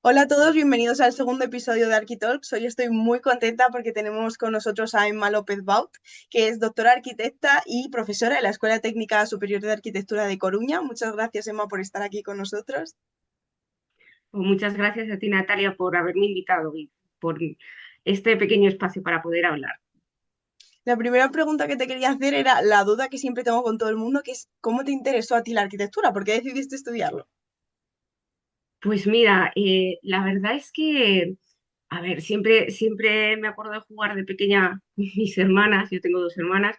Hola a todos, bienvenidos al segundo episodio de Arquitalks. Hoy estoy muy contenta porque tenemos con nosotros a Emma López Baut, que es doctora arquitecta y profesora en la Escuela Técnica Superior de Arquitectura de Coruña. Muchas gracias, Emma, por estar aquí con nosotros. Pues muchas gracias a ti, Natalia, por haberme invitado y por este pequeño espacio para poder hablar. La primera pregunta que te quería hacer era la duda que siempre tengo con todo el mundo, que es ¿cómo te interesó a ti la arquitectura? ¿Por qué decidiste estudiarlo? Pues mira, la verdad es que, a ver, siempre me acuerdo de jugar de pequeña mis hermanas, yo tengo dos hermanas,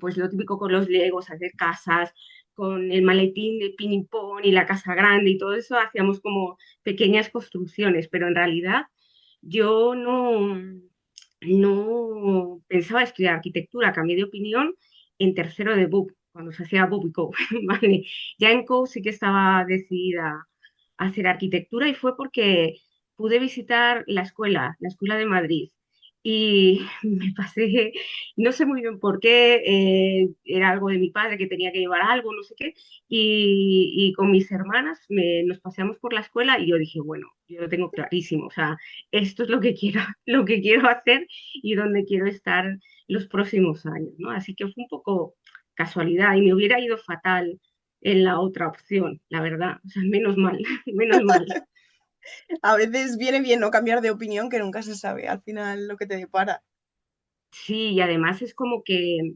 pues lo típico con los Legos, hacer casas, con el maletín de ping-pong y la casa grande y todo eso, hacíamos como pequeñas construcciones, pero en realidad yo no pensaba estudiar arquitectura, cambié de opinión en tercero de BUP, cuando se hacía BUP y CO, ¿vale? Ya en CO sí que estaba decidida a hacer arquitectura y fue porque pude visitar la escuela de Madrid, y me pasé, no sé muy bien por qué, era algo de mi padre que tenía que llevar algo, no sé qué, y con mis hermanas nos paseamos por la escuela y yo dije, bueno, yo lo tengo clarísimo, o sea, esto es lo que quiero, lo que quiero hacer y donde quiero estar los próximos años, ¿no? Así que fue un poco casualidad y me hubiera ido fatal en la otra opción, la verdad. O sea, menos mal, menos mal. A veces viene bien no cambiar de opinión, que nunca se sabe al final lo que te depara. Sí, y además es como que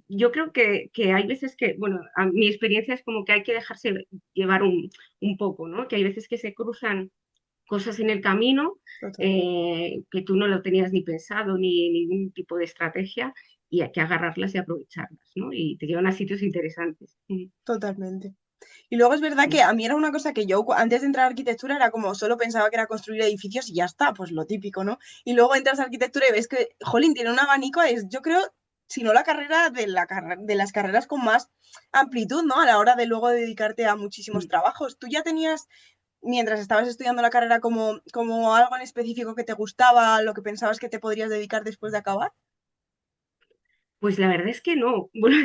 yo creo que hay veces que, bueno, mi experiencia es como que hay que dejarse llevar un poco, ¿no? Que hay veces que se cruzan cosas en el camino, Totalmente. que tú no lo tenías ni pensado ni ningún tipo de estrategia, y hay que agarrarlas y aprovecharlas, ¿no? Y te llevan a sitios interesantes. Totalmente. Y luego es verdad que a mí era una cosa que yo antes de entrar a arquitectura era como solo pensaba que era construir edificios y ya está, pues lo típico, ¿no? Y luego entras a arquitectura y ves que, jolín, tiene un abanico, es yo creo, si no la carrera de, de las carreras con más amplitud, ¿no? A la hora de luego dedicarte a muchísimos Mm. trabajos. ¿Tú ya tenías, mientras estabas estudiando la carrera, como algo en específico que te gustaba, lo que pensabas que te podrías dedicar después de acabar? Pues la verdad es que no. Bueno,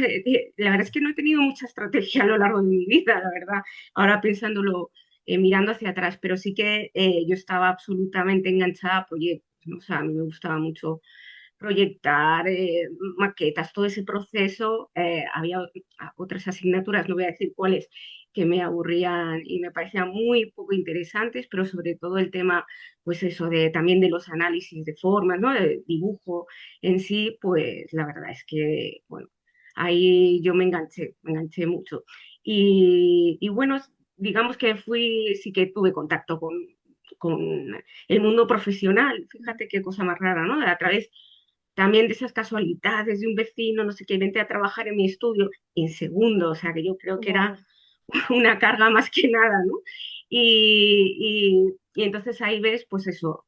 la verdad es que no he tenido mucha estrategia a lo largo de mi vida, la verdad. Ahora pensándolo, mirando hacia atrás, pero sí que yo estaba absolutamente enganchada a proyectos, ¿no? O sea, a mí me gustaba mucho proyectar, maquetas, todo ese proceso. Había otras asignaturas, no voy a decir cuáles, que me aburrían y me parecían muy poco interesantes, pero sobre todo el tema, pues eso, de también de los análisis de formas, ¿no? De dibujo en sí, pues la verdad es que, bueno, ahí yo me enganché mucho. Y bueno, digamos que sí que tuve contacto con el mundo profesional. Fíjate qué cosa más rara, ¿no? A través también de esas casualidades de un vecino, no sé qué, vente a trabajar en mi estudio en segundo, o sea que yo creo que era Wow. una carga más que nada, ¿no? Y entonces ahí ves, pues eso,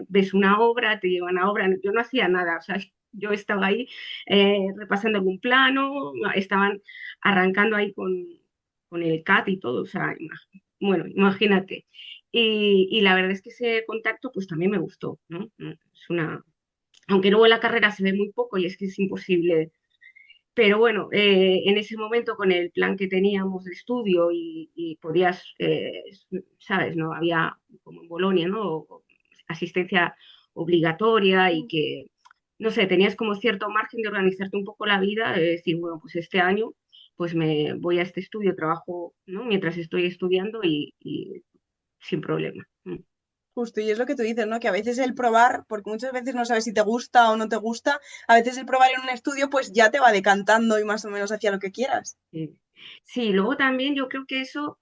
ves una obra, te llevan a obra, yo no hacía nada, o sea, yo estaba ahí repasando algún plano, estaban arrancando ahí con el CAT y todo, o sea, bueno, imagínate. Y la verdad es que ese contacto pues también me gustó, ¿no? Es una, aunque luego en la carrera se ve muy poco y es que es imposible. Pero bueno, en ese momento con el plan que teníamos de estudio y podías, ¿sabes? No había como en Bolonia, ¿no? Asistencia obligatoria y que, no sé, tenías como cierto margen de organizarte un poco la vida, de decir, bueno, pues este año pues me voy a este estudio, trabajo, ¿no? Mientras estoy estudiando y sin problema. Mm. Justo, y es lo que tú dices, ¿no? Que a veces el probar, porque muchas veces no sabes si te gusta o no te gusta, a veces el probar en un estudio pues ya te va decantando y más o menos hacia lo que quieras. Sí. Sí, luego también yo creo que eso,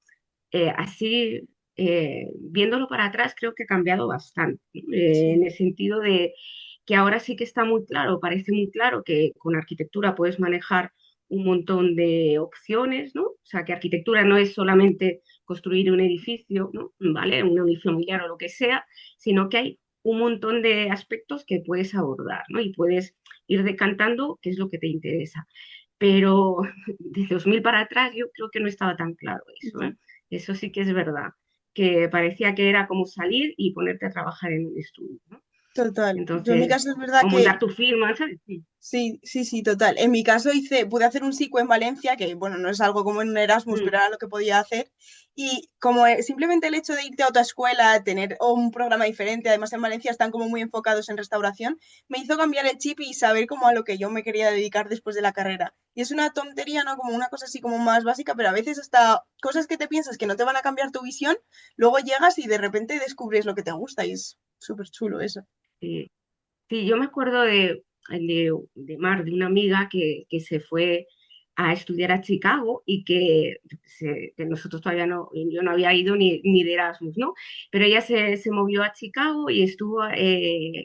así, viéndolo para atrás, creo que ha cambiado bastante, ¿no? En Sí. el sentido de que ahora sí que está muy claro, parece muy claro que con arquitectura puedes manejar un montón de opciones, ¿no? O sea, que arquitectura no es solamente construir un edificio, ¿no? ¿Vale? Un unifamiliar o lo que sea, sino que hay un montón de aspectos que puedes abordar, ¿no? Y puedes ir decantando qué es lo que te interesa, pero de 2000 para atrás yo creo que no estaba tan claro eso, ¿eh? Eso sí que es verdad, que parecía que era como salir y ponerte a trabajar en un estudio, ¿no? Total. Yo en mi Entonces, caso es verdad o que montar tu firma, ¿sabes? Sí. sí, sí, sí, total. En mi caso pude hacer un psico en Valencia, que bueno, no es algo como en un Erasmus, Mm, pero era lo que podía hacer. Y como simplemente el hecho de irte a otra escuela, tener un programa diferente, además en Valencia están como muy enfocados en restauración, me hizo cambiar el chip y saber como a lo que yo me quería dedicar después de la carrera. Y es una tontería, ¿no? Como una cosa así como más básica, pero a veces hasta cosas que te piensas que no te van a cambiar tu visión, luego llegas y de repente descubres lo que te gusta y es súper chulo eso. sí. Sí, yo me acuerdo de Mar, de una amiga que se fue a estudiar a Chicago y que nosotros todavía no, yo no había ido ni de Erasmus, ¿no? Pero ella se movió a Chicago y estuvo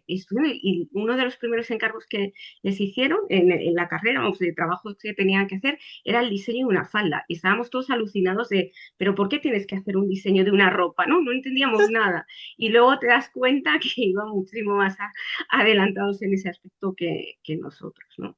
estudiando y uno de los primeros encargos que les hicieron en la carrera, vamos, de trabajo que tenían que hacer, era el diseño de una falda. Y estábamos todos alucinados de, pero ¿por qué tienes que hacer un diseño de una ropa? No, no entendíamos nada. Y luego te das cuenta que iba muchísimo más adelantados en ese aspecto que nosotros, ¿no?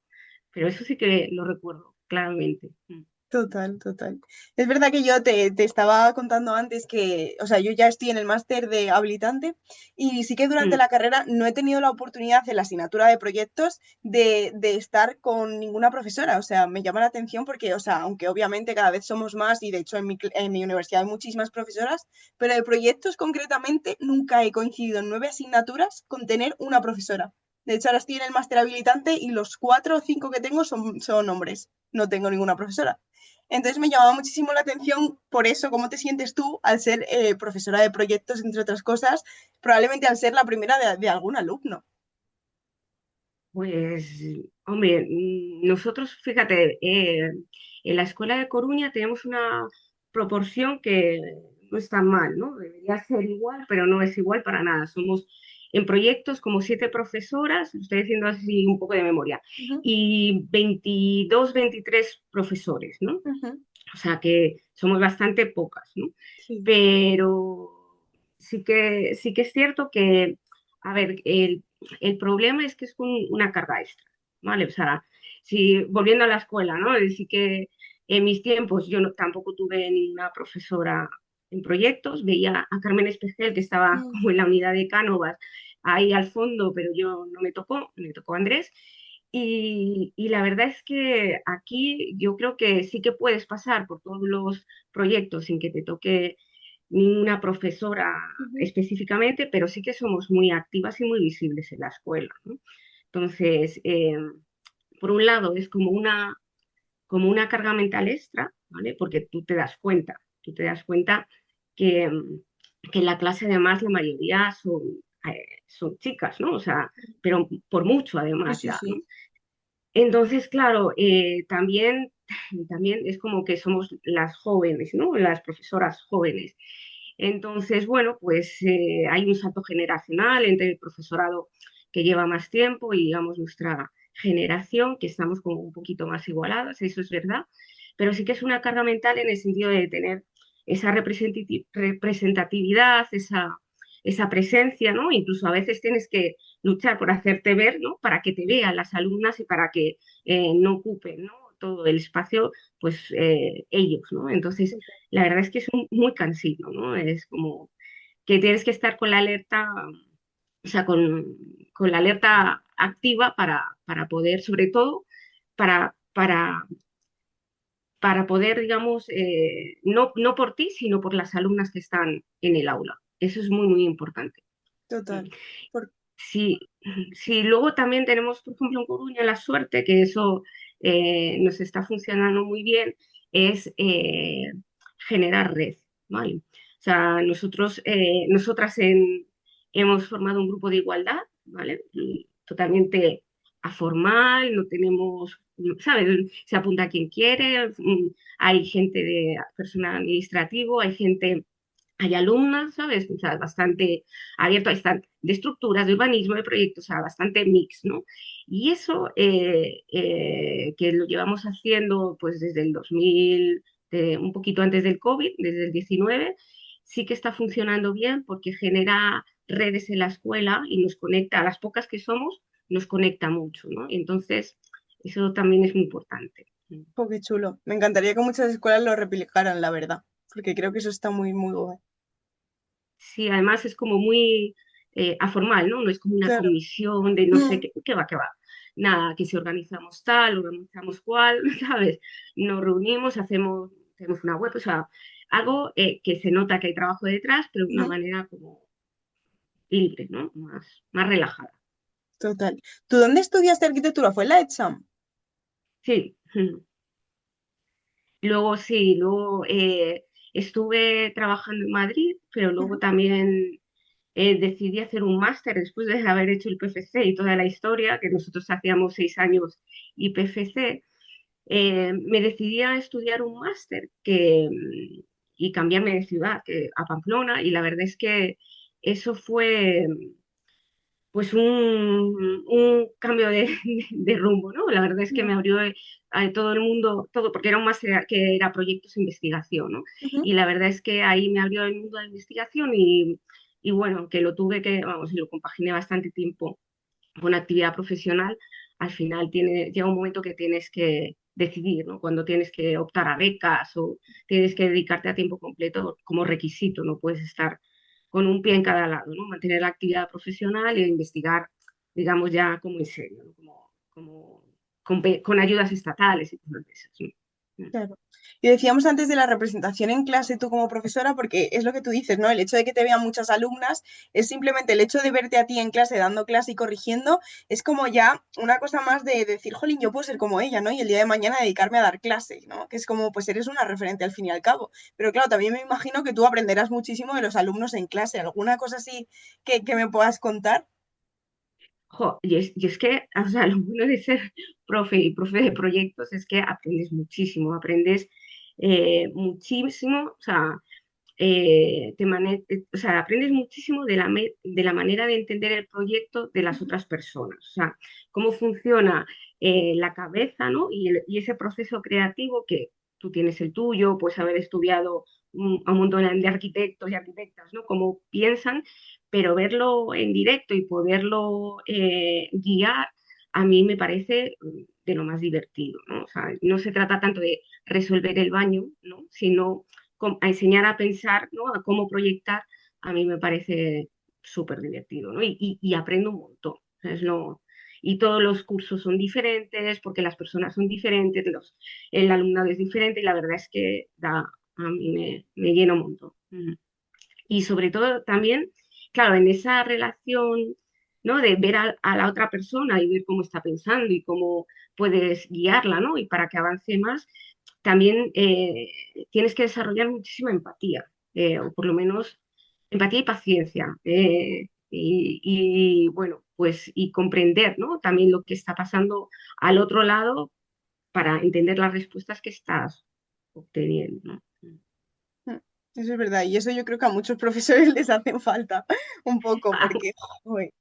Pero eso sí que lo recuerdo claramente. Mm. Total, total. Es verdad que yo te estaba contando antes que, o sea, yo ya estoy en el máster de habilitante y sí que durante Mm. la carrera no he tenido la oportunidad en la asignatura de proyectos de estar con ninguna profesora. O sea, me llama la atención porque, o sea, aunque obviamente cada vez somos más y de hecho en mi universidad hay muchísimas profesoras, pero de proyectos concretamente nunca he coincidido en 9 asignaturas con tener una profesora. De hecho, ahora estoy en el máster habilitante y los 4 o 5 que tengo son hombres. No tengo ninguna profesora. Entonces me llamaba muchísimo la atención por eso, cómo te sientes tú al ser profesora de proyectos, entre otras cosas, probablemente al ser la primera de algún alumno. Pues, hombre, nosotros, fíjate, en la escuela de Coruña tenemos una proporción que no está mal, ¿no? Debería ser igual, pero no es igual para nada. Somos en proyectos como 7 profesoras, lo estoy diciendo así un poco de memoria, Ujú, y 22, 23 profesores, ¿no? ujú, O sea que somos bastante pocas, ¿no? sí. Pero sí que es cierto que, a ver, el problema es que es una carga extra, ¿vale? O sea, si volviendo a la escuela, ¿no? Sí que en mis tiempos yo tampoco tuve ninguna profesora en proyectos, veía a Carmen Espejel que estaba Mm, como en la unidad de Cánovas ahí al fondo, pero yo no me tocó Andrés. Y la verdad es que aquí yo creo que sí que puedes pasar por todos los proyectos sin que te toque ninguna profesora ujú, específicamente, pero sí que somos muy activas y muy visibles en la escuela, ¿no? Entonces, por un lado es como una carga mental extra, ¿vale? Porque tú te das cuenta que, que en la clase además la mayoría son chicas, ¿no? O sea, pero por mucho sí, además sí, ya, ¿no? sí. Entonces, claro, también es como que somos las jóvenes, ¿no? Las profesoras jóvenes. Entonces, bueno, pues hay un salto generacional entre el profesorado que lleva más tiempo y, digamos, nuestra generación, que estamos como un poquito más igualadas, eso es verdad, pero sí que es una carga mental en el sentido de tener esa representatividad, esa presencia, ¿no? Incluso a veces tienes que luchar por hacerte ver, ¿no? Para que te vean las alumnas y para que no ocupen, ¿no? Todo el espacio, pues ellos, ¿no? Entonces, la verdad es que es muy cansino, ¿no? Es como que tienes que estar con la alerta, o sea, con la alerta activa para poder, sobre todo, para poder, digamos, no por ti, sino por las alumnas que están en el aula. Eso es muy, muy importante. Total. Por- Si, si luego también tenemos, por ejemplo, en Coruña la suerte, que eso nos está funcionando muy bien, es generar red, ¿vale? O sea, nosotras hemos formado un grupo de igualdad, ¿vale? Totalmente aformal, no tenemos, ¿sabes? Se apunta quien quiere, hay gente de personal administrativo, hay alumnas, ¿sabes? O sea, bastante abierto, están de estructuras, de urbanismo, de proyectos, o sea, bastante mix, ¿no? Y eso que lo llevamos haciendo pues desde el 2000, un poquito antes del COVID, desde el 19, sí que está funcionando bien porque genera redes en la escuela y nos conecta, a las pocas que somos, nos conecta mucho, ¿no? Y entonces, eso también es muy importante. Oh, qué chulo. Me encantaría que muchas escuelas lo replicaran, la verdad, porque creo que eso está muy, muy guay. Sí, además es como muy aformal, ¿no? No es como una claro. comisión de no sé Mm, qué va, qué va. Nada, que si organizamos tal, organizamos cual, ¿sabes? Nos reunimos, hacemos una web, o sea, algo que se nota que hay trabajo detrás, pero de una ujú, manera como libre, ¿no? Más relajada. total. ¿Tú dónde estudiaste arquitectura? ¿Fue en la ETSAM? Sí. Luego sí, luego estuve trabajando en Madrid, pero luego Ujú, también decidí hacer un máster después de haber hecho el PFC y toda la historia, que nosotros hacíamos 6 años y PFC. Me decidí a estudiar un máster y cambiarme de ciudad a Pamplona, y la verdad es que eso fue pues un cambio de rumbo, ¿no? La verdad es que me abrió a todo el mundo, todo, porque era un máster que era proyectos de investigación, ¿no? ujú. Y la verdad es que ahí me abrió el mundo de la investigación y bueno, que lo tuve que, vamos, y lo compaginé bastante tiempo con actividad profesional. Al final llega un momento que tienes que decidir, ¿no? Cuando tienes que optar a becas o tienes que dedicarte a tiempo completo como requisito, no puedes estar con un pie en cada lado, ¿no? Mantener la actividad profesional e investigar, digamos, ya como en serio, ¿no? Con ayudas estatales y cosas de esas, ¿no? Claro. Y decíamos antes de la representación en clase tú como profesora, porque es lo que tú dices, ¿no? El hecho de que te vean muchas alumnas es simplemente el hecho de verte a ti en clase dando clase y corrigiendo, es como ya una cosa más de decir, jolín, yo puedo ser como ella, ¿no? Y el día de mañana dedicarme a dar clase, ¿no? Que es como, pues eres una referente al fin y al cabo. Pero claro, también me imagino que tú aprenderás muchísimo de los alumnos en clase. ¿Alguna cosa así que me puedas contar? Jo, y es que, o sea, lo bueno de ser profe y profe de proyectos es que aprendes muchísimo, aprendes muchísimo, o sea, o sea, aprendes muchísimo de la manera de entender el proyecto de las otras personas, o sea, cómo funciona la cabeza, ¿no? Y ese proceso creativo que tú tienes el tuyo, pues haber estudiado a un montón de arquitectos y arquitectas, ¿no? Cómo piensan, pero verlo en directo y poderlo guiar, a mí me parece de lo más divertido, ¿no? O sea, no se trata tanto de resolver el baño, ¿no? Sino a enseñar a pensar, ¿no? A cómo proyectar, a mí me parece súper divertido, ¿no? Y aprendo un montón. Y todos los cursos son diferentes porque las personas son diferentes, el alumnado es diferente y la verdad es que a mí me llena un montón. Y sobre todo también, claro, en esa relación, ¿no? De ver a la otra persona y ver cómo está pensando y cómo puedes guiarla, ¿no? Y para que avance más, también tienes que desarrollar muchísima empatía, o por lo menos empatía y paciencia. Bueno, pues y comprender, ¿no? También lo que está pasando al otro lado para entender las respuestas que estás obteniendo, ¿no? Mm, eso es verdad, y eso yo creo que a muchos profesores les hacen falta un poco, porque, joder,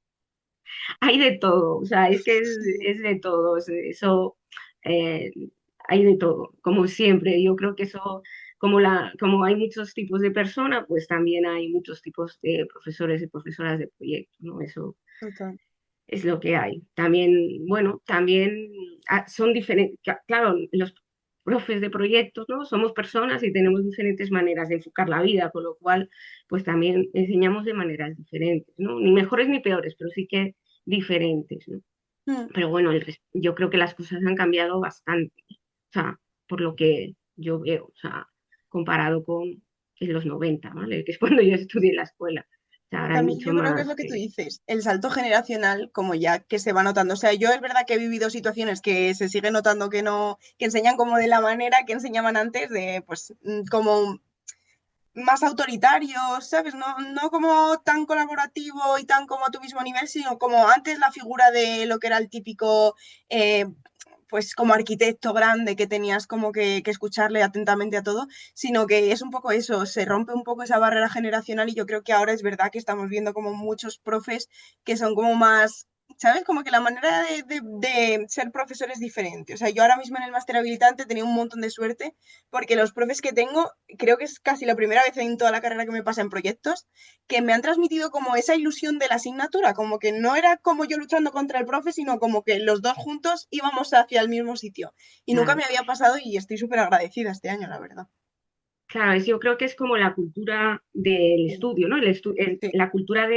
Hay de todo, o sea, es que sí, es de todo, eso, eh, hay de todo, como siempre. Yo creo que eso, como hay muchos tipos de personas, pues también hay muchos tipos de profesores y profesoras de proyectos, ¿no? Eso total. es lo que hay. También, bueno, también son diferentes, claro, los profes de proyectos, ¿no? Somos personas y tenemos diferentes maneras de enfocar la vida, con lo cual, pues también enseñamos de maneras diferentes, ¿no? Ni mejores ni peores, pero sí que diferentes, ¿no? Mm, Pero bueno, yo creo que las cosas han cambiado bastante, o sea, por lo que yo veo, o sea, comparado con en los 90, ¿vale? Que es cuando yo estudié en la escuela. O sea, ahora hay también mucho yo creo que es más. lo que tú dices, el salto generacional, como ya que se va notando. O sea, yo es verdad que he vivido situaciones que se sigue notando que no, que enseñan como de la manera que enseñaban antes, de pues como más autoritarios, ¿sabes? No, no como tan colaborativo y tan como a tu mismo nivel, sino como antes la figura de lo que era el típico, eh, pues como arquitecto grande que tenías como que escucharle atentamente a todo, sino que es un poco eso, se rompe un poco esa barrera generacional y yo creo que ahora es verdad que estamos viendo como muchos profes que son como más... ¿Sabes? Como que la manera de ser profesor es diferente. O sea, yo ahora mismo en el máster habilitante tenía un montón de suerte porque los profes que tengo creo que es casi la primera vez en toda la carrera que me pasa en proyectos, que me han transmitido como esa ilusión de la asignatura, como que no era como yo luchando contra el profe, sino como que los dos juntos íbamos hacia el mismo sitio. Y nunca me Claro, había pasado y estoy súper agradecida este año, la verdad. claro, yo creo que es como la cultura del Sí, estudio, ¿no? sí, La cultura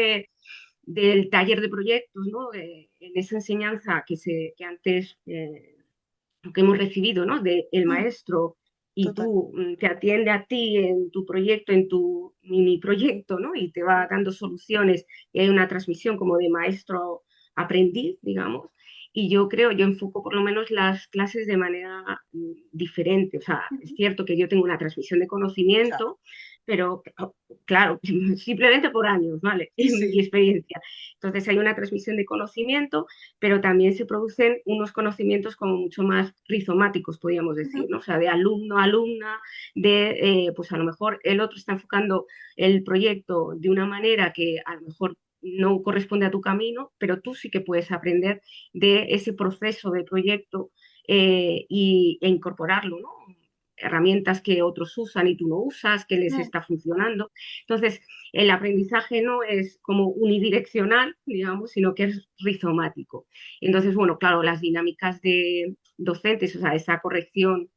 del taller de proyectos, ¿no? En esa enseñanza que antes que hemos recibido, ¿no? Del Mm, maestro y total. tú te atiende a ti en tu proyecto, en tu mini proyecto, ¿no? Y te va dando soluciones y hay una transmisión como de maestro aprendiz, digamos. Y yo creo, yo enfoco por lo menos las clases de manera diferente. O sea, es Ujú. cierto que yo tengo una transmisión de Claro, conocimiento, pero claro, simplemente por años, ¿vale? sí, En mi sí. experiencia. Entonces hay una transmisión de conocimiento, pero también se producen unos conocimientos como mucho más rizomáticos, podríamos decir, Ujú. ¿no? O sea, de alumno a alumna, pues a lo mejor el otro está enfocando el proyecto de una manera que a lo mejor no corresponde a tu camino, pero tú sí que puedes aprender de ese proceso de proyecto e incorporarlo, ¿no? Herramientas que otros usan y tú no usas, que les Mm, está funcionando. Entonces, el aprendizaje no es como unidireccional, digamos, sino que es rizomático. Entonces, bueno, claro, las dinámicas de docentes, o sea, esa corrección,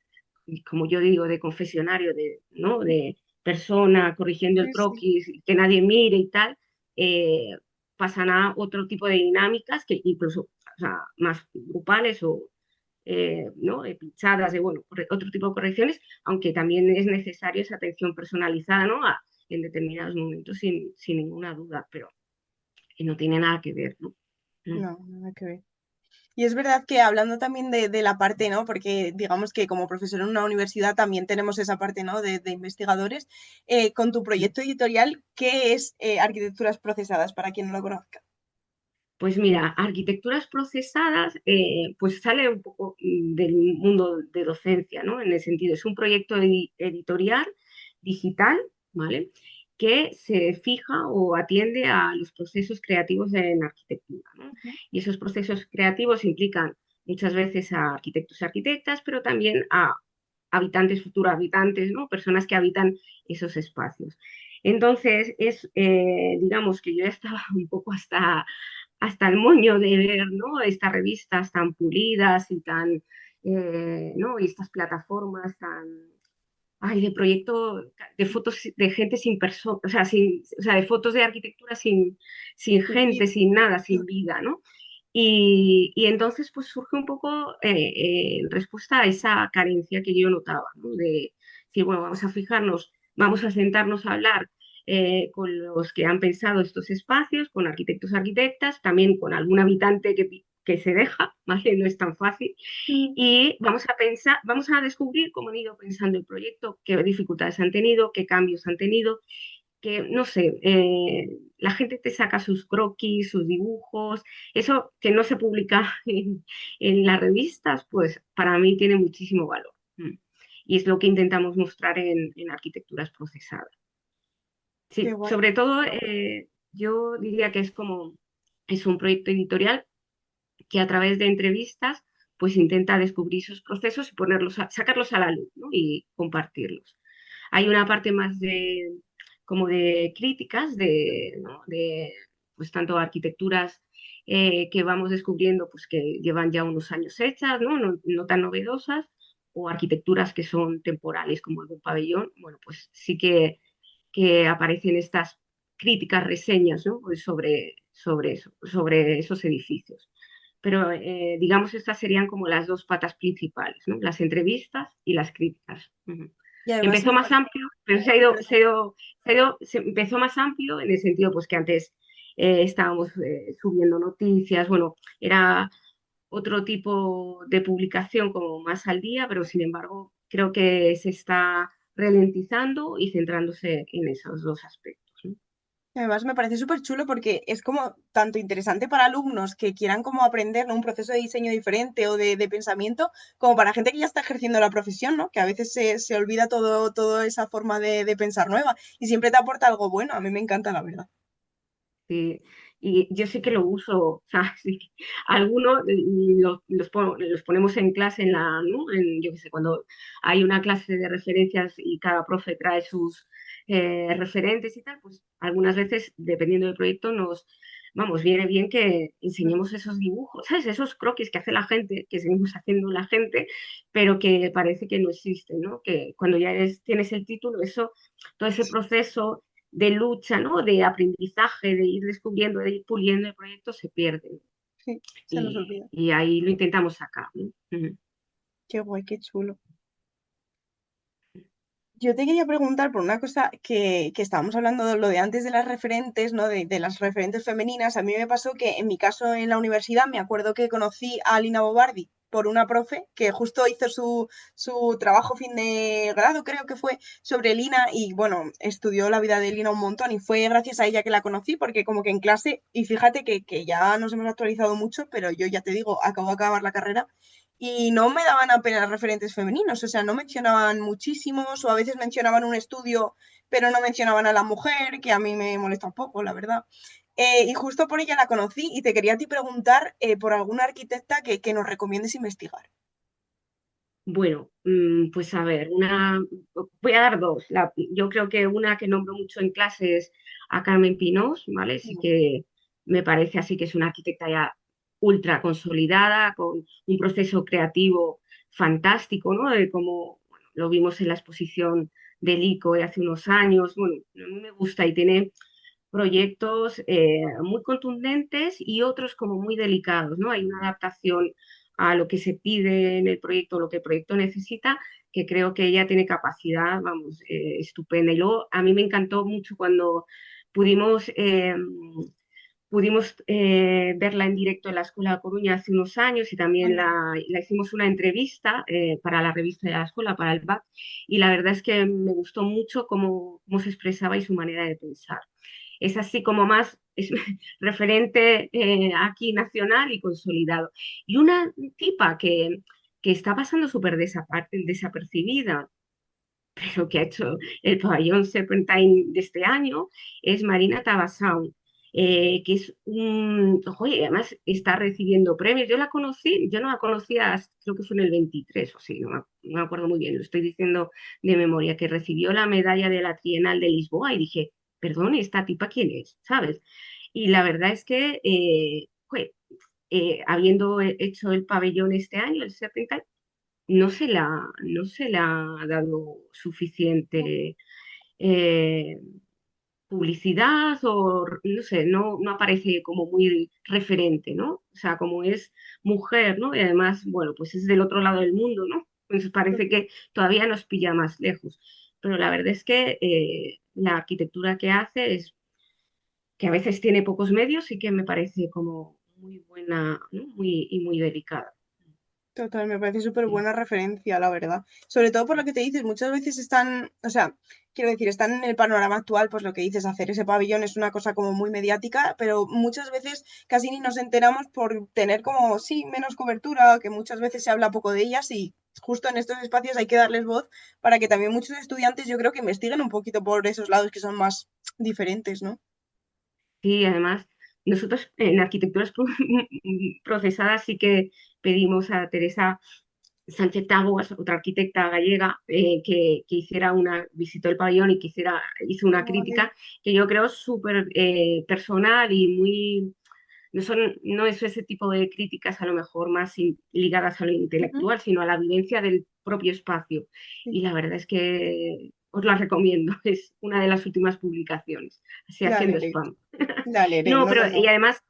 como yo digo, de confesionario, ¿no? De persona corrigiendo el sí, sí. croquis, que nadie mire y tal, eh, pasan a otro tipo de dinámicas que incluso, o sea, más grupales o ¿no? Pinchadas, de bueno, otro tipo de correcciones, aunque también es necesaria esa atención personalizada, ¿no? En determinados momentos, sin ninguna duda, pero que no tiene nada que ver, ¿no? Mm. No, nada que ver. Y es verdad que hablando también de la parte, ¿no? Porque digamos que como profesor en una universidad también tenemos esa parte, ¿no? De investigadores. Con tu proyecto editorial, ¿qué es Arquitecturas Procesadas, para quien no lo conozca? Pues mira, arquitecturas procesadas, pues sale un poco del mundo de docencia, ¿no? En el sentido, es un proyecto editorial digital, ¿vale? Que se fija o atiende a los procesos creativos en arquitectura, ¿no? Ujú. Y esos procesos creativos implican muchas veces a arquitectos y arquitectas, pero también a habitantes, futuros habitantes, ¿no? Personas que habitan esos espacios. Entonces, digamos que yo ya estaba un poco hasta el moño de ver, ¿no? Estas revistas tan pulidas y tan, ¿no? Y estas plataformas tan, ay, de proyecto, de fotos de gente sin persona, o sea, o sea, de fotos de arquitectura sin Sin gente, vida. sin nada, sin vida, ¿no? Y entonces pues surge un poco en respuesta a esa carencia que yo notaba, ¿no? De decir, bueno, vamos a fijarnos, vamos a sentarnos a hablar con los que han pensado estos espacios, con arquitectos, arquitectas, también con algún habitante que se deja, ¿vale? No es tan fácil. Mm. Y vamos a pensar, vamos a descubrir cómo han ido pensando el proyecto, qué dificultades han tenido, qué cambios han tenido, que, no sé, la gente te saca sus croquis, sus dibujos, eso que no se publica en las revistas, pues para mí tiene muchísimo valor. Mm. Y es lo que intentamos mostrar en arquitecturas procesadas. Qué Sí, guay. sobre todo yo diría que es un proyecto editorial que a través de entrevistas pues intenta descubrir esos procesos y sacarlos a la luz, ¿no? Y compartirlos. Hay una parte más como de críticas, ¿no? Pues tanto arquitecturas que vamos descubriendo pues que llevan ya unos años hechas, ¿no? No tan novedosas, o arquitecturas que son temporales como algún pabellón, bueno, pues sí que aparecen estas críticas, reseñas, ¿no? Pues sobre eso, sobre esos edificios. Pero digamos estas serían como las dos patas principales, ¿no? Las entrevistas y las críticas. Ujú. Y además Empezó me más parece... amplio, pero Ay, perdón. se empezó más amplio en el sentido pues que antes estábamos subiendo noticias, bueno, era otro tipo de publicación como más al día, pero sin embargo creo que se está ralentizando y centrándose en esos dos aspectos, ¿no? Además me parece súper chulo porque es como tanto interesante para alumnos que quieran como aprender, ¿no? Un proceso de diseño diferente o de pensamiento, como para gente que ya está ejerciendo la profesión, ¿no? Que a veces se olvida toda esa forma de pensar nueva y siempre te aporta algo bueno. A mí me encanta, la verdad. Sí, y yo sí que lo uso, o sea, sí, algunos los ponemos en clase ¿no? Yo qué sé, cuando hay una clase de referencias y cada profe trae sus referentes y tal, pues algunas veces, dependiendo del proyecto, vamos, viene bien que enseñemos esos dibujos, ¿sabes? Esos croquis que hace la gente, que seguimos haciendo la gente, pero que parece que no existen, ¿no? Que cuando ya tienes el título, todo ese proceso de lucha, ¿no? De aprendizaje, de ir descubriendo, de ir puliendo el proyecto, se pierde. Sí, se nos olvida. Y ahí lo intentamos sacar, ¿no? Ujú. Qué guay, qué chulo. Yo te quería preguntar por una cosa que estábamos hablando de lo de antes de las referentes, ¿no? De las referentes femeninas. A mí me pasó que en mi caso en la universidad me acuerdo que conocí a Alina Bobardi por una profe que justo hizo su trabajo fin de grado, creo que fue, sobre Lina y bueno, estudió la vida de Lina un montón y fue gracias a ella que la conocí porque como que en clase, y fíjate que ya nos hemos actualizado mucho, pero yo ya te digo, acabo de acabar la carrera y no me daban apenas referentes femeninos, o sea, no mencionaban muchísimos o a veces mencionaban un estudio, pero no mencionaban a la mujer, que a mí me molesta un poco, la verdad. Y justo por ella la conocí y te quería a ti preguntar por alguna arquitecta que nos recomiendes investigar. Bueno, pues a ver, voy a dar dos. Yo creo que una que nombro mucho en clase es a Carmen Pinós, ¿vale? Sí que me parece así que es una arquitecta ya ultra consolidada, con un proceso creativo fantástico, ¿no? De como bueno, lo vimos en la exposición del ICO hace unos años. Bueno, a mí me gusta y tiene proyectos muy contundentes y otros como muy delicados, ¿no? Hay una adaptación a lo que se pide en el proyecto, lo que el proyecto necesita, que creo que ella tiene capacidad, vamos, estupenda. Y luego a mí me encantó mucho cuando pudimos, verla en directo en la Escuela de Coruña hace unos años y también la hicimos una entrevista para la revista de la escuela, para el BAC, y la verdad es que me gustó mucho cómo se expresaba y su manera de pensar. Es así como más es referente aquí nacional y consolidado. Y una tipa que está pasando súper desapercibida, pero que ha hecho el pabellón Serpentine de este año, es Marina Tabasaun, que es oye, además está recibiendo premios. Yo la conocí, yo no la conocía, creo que fue en el 23 o sí, no me acuerdo muy bien, lo estoy diciendo de memoria, que recibió la medalla de la Trienal de Lisboa y dije, perdón, ¿esta tipa quién es? ¿Sabes? Y la verdad es que, habiendo hecho el pabellón este año, el Serpentine, no se le ha dado suficiente eh, publicidad o no sé, no aparece como muy referente, ¿no? O sea, como es mujer, ¿no? Y además, bueno, pues es del otro lado del mundo, ¿no? Entonces parece que todavía nos pilla más lejos. Pero la verdad es que la arquitectura que hace es que a veces tiene pocos medios y que me parece como muy buena, ¿no? Y muy delicada. Total, me parece súper Sí. buena referencia, la verdad. Sobre todo por lo que te dices, muchas veces están, o sea, quiero decir, están en el panorama actual, pues lo que dices, hacer ese pabellón es una cosa como muy mediática, pero muchas veces casi ni nos enteramos por tener como, sí, menos cobertura, que muchas veces se habla poco de ellas y justo en estos espacios hay que darles voz para que también muchos estudiantes yo creo que investiguen un poquito por esos lados que son más diferentes, ¿no? Sí, además, nosotros en arquitecturas procesadas sí que pedimos a Teresa Sánchez Taboas, otra arquitecta gallega, que hiciera visitó el pabellón y hizo una Guay. crítica que yo creo súper personal y muy, no es ese tipo de críticas a lo mejor más ligadas a lo Ujú. intelectual, sino a la vivencia del propio espacio. Sí. Y la verdad es que os la recomiendo, es una de las últimas publicaciones, así La haciendo leeré, spam. la leeré, No, no, no, pero y no. además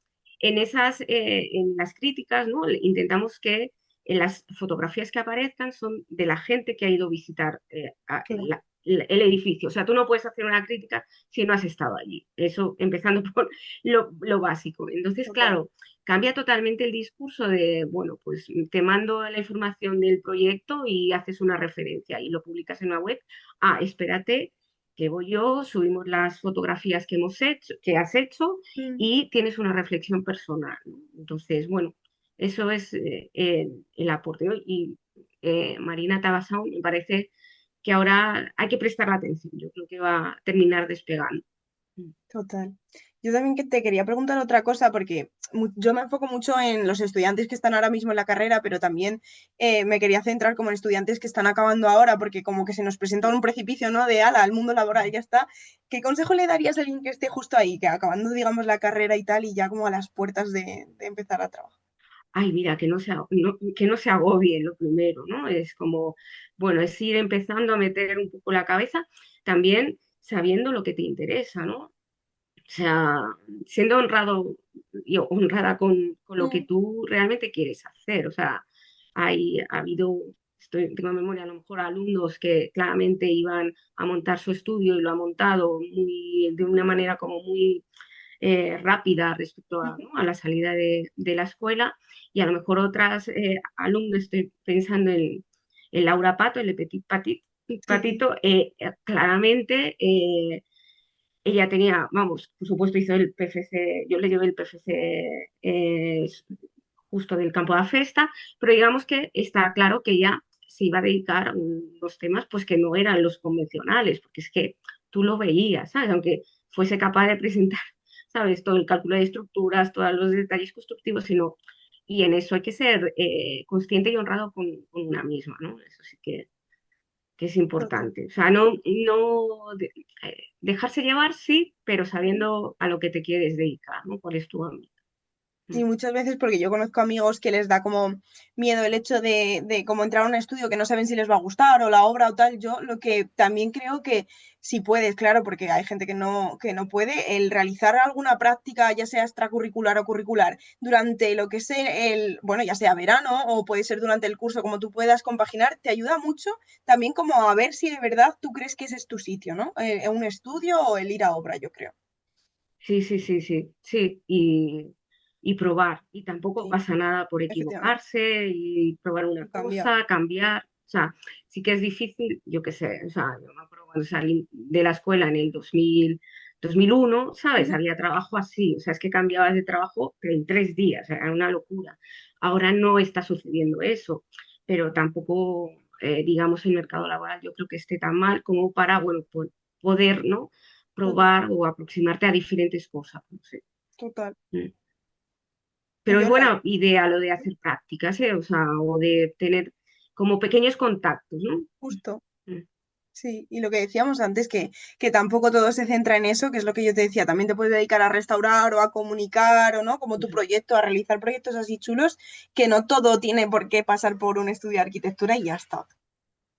en las críticas, ¿no? Intentamos que las fotografías que aparezcan son de la gente que ha ido a visitar Claro. el edificio. O sea, tú no puedes hacer una crítica si no has estado allí. Eso empezando por lo básico. Entonces, Total. claro, cambia totalmente el discurso de, bueno, pues te mando la información del proyecto y haces una referencia y lo publicas en una web. Ah, espérate que voy yo, subimos las fotografías que hemos hecho, que has hecho Mm. y tienes una reflexión personal, ¿no? Entonces, bueno, eso es el aporte, ¿no? Y Marina Tabasón me parece que ahora hay que prestar atención. Yo creo que va a terminar despegando. Total. Yo también que te quería preguntar otra cosa, porque yo me enfoco mucho en los estudiantes que están ahora mismo en la carrera, pero también me quería centrar como en estudiantes que están acabando ahora, porque como que se nos presenta un precipicio, ¿no? De ala, al mundo laboral, ya está. ¿Qué consejo le darías a alguien que esté justo ahí, que acabando, digamos, la carrera y tal, y ya como a las puertas de empezar a trabajar? Ay, mira, que no se agobie lo primero, ¿no? Es como, bueno, es ir empezando a meter un poco la cabeza. También sabiendo lo que te interesa, ¿no? O sea, siendo honrado y honrada con lo que Mm, tú realmente quieres hacer. O sea, ha habido, tengo en memoria a lo mejor alumnos que claramente iban a montar su estudio y lo ha montado de una manera como muy rápida respecto a, ujú, ¿no? a la salida de la escuela, y a lo mejor otras alumnos, estoy pensando en Laura Pato, el de sí, Patito, claramente ella tenía, vamos, por supuesto hizo el PFC, yo le llevé el PFC justo del campo de la festa, pero digamos que está claro que ella se iba a dedicar a unos temas pues que no eran los convencionales, porque es que tú lo veías, ¿sabes? Aunque fuese capaz de presentar, ¿sabes? Todo el cálculo de estructuras, todos los detalles constructivos, sino, y en eso hay que ser consciente y honrado con una misma, ¿no? Eso sí que es total. importante. O sea, dejarse llevar, sí, pero sabiendo a lo que te quieres dedicar, ¿no? ¿Cuál es tu ámbito? Mm. Sí, muchas veces porque yo conozco amigos que les da como miedo el hecho de como entrar a un estudio que no saben si les va a gustar o la obra o tal. Yo lo que también creo que si puedes, claro, porque hay gente que no puede, el realizar alguna práctica, ya sea extracurricular o curricular, durante lo que es bueno, ya sea verano o puede ser durante el curso, como tú puedas compaginar, te ayuda mucho también como a ver si de verdad tú crees que ese es tu sitio, ¿no? Un estudio o el ir a obra, yo creo. Sí, sí, sí, sí, sí, y probar. Y tampoco Sí, pasa nada por efectivamente. equivocarse y probar una Cambia. cosa, cambiar. O sea, sí que es difícil, yo qué sé, o sea, yo me acuerdo cuando salí de la escuela en el 2001, ¿sabes? Había trabajo así, o sea, es que cambiabas de trabajo en 3 días, era una locura. Ahora no está sucediendo eso, pero tampoco, digamos, el mercado laboral yo creo que esté tan mal como para, bueno, poder, ¿no? Total. Probar o aproximarte a diferentes cosas. No sé. Total. Mm. Y Pero es yo buena idea lo de hacer prácticas, ¿eh? O sea, o de tener como pequeños contactos, ¿no? justo, Mm. sí. Y lo que decíamos antes, que tampoco todo se centra en eso, que es lo que yo te decía, también te puedes dedicar a restaurar o a comunicar o no, como tu Eso. proyecto, a realizar proyectos así chulos, que no todo tiene por qué pasar por un estudio de arquitectura y ya está.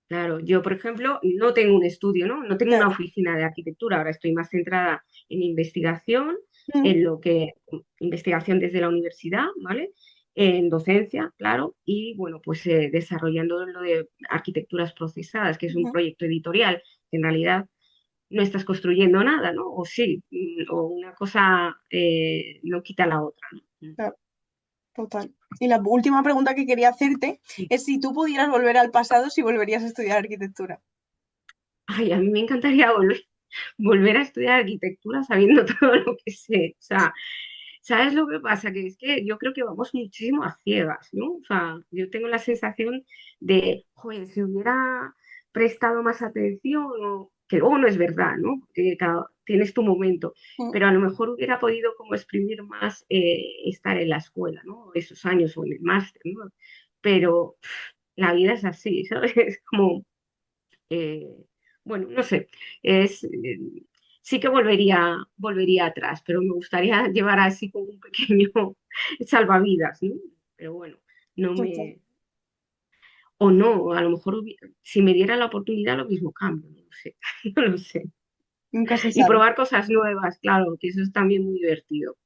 Claro, yo, por ejemplo, no tengo un estudio, ¿no? No tengo una Claro. oficina de arquitectura, ahora estoy más centrada en investigación, Mm, en lo que, investigación desde la universidad, ¿vale? En docencia, claro, y bueno, pues desarrollando lo de arquitecturas procesadas, que es un ujú, proyecto editorial, que en realidad no estás construyendo nada, ¿no? O sí, o una cosa no quita la otra, ¿no? claro, total. Y la última pregunta que quería hacerte Sí. es si tú pudieras volver al pasado, si volverías a estudiar arquitectura. Ay, a mí me encantaría volver a estudiar arquitectura sabiendo todo lo que sé. O sea, ¿sabes lo que pasa? Que es que yo creo que vamos muchísimo a ciegas, ¿no? O sea, yo tengo la sensación de, joder, si hubiera prestado más atención, que luego no es verdad, ¿no? Porque tienes tu momento, Mm, pero a lo mejor hubiera podido como exprimir más estar en la escuela, ¿no? Esos años o en el máster, ¿no? Pero la vida es así, ¿sabes? Es como, eh, bueno, no sé, es, sí que volvería atrás, pero me gustaría llevar así como un pequeño salvavidas, ¿no? Pero bueno, no total. me, o no, a lo mejor si me diera la oportunidad lo mismo cambio, no lo sé, no lo sé. Nunca se Y sabe. probar cosas nuevas, claro, que eso es también muy divertido.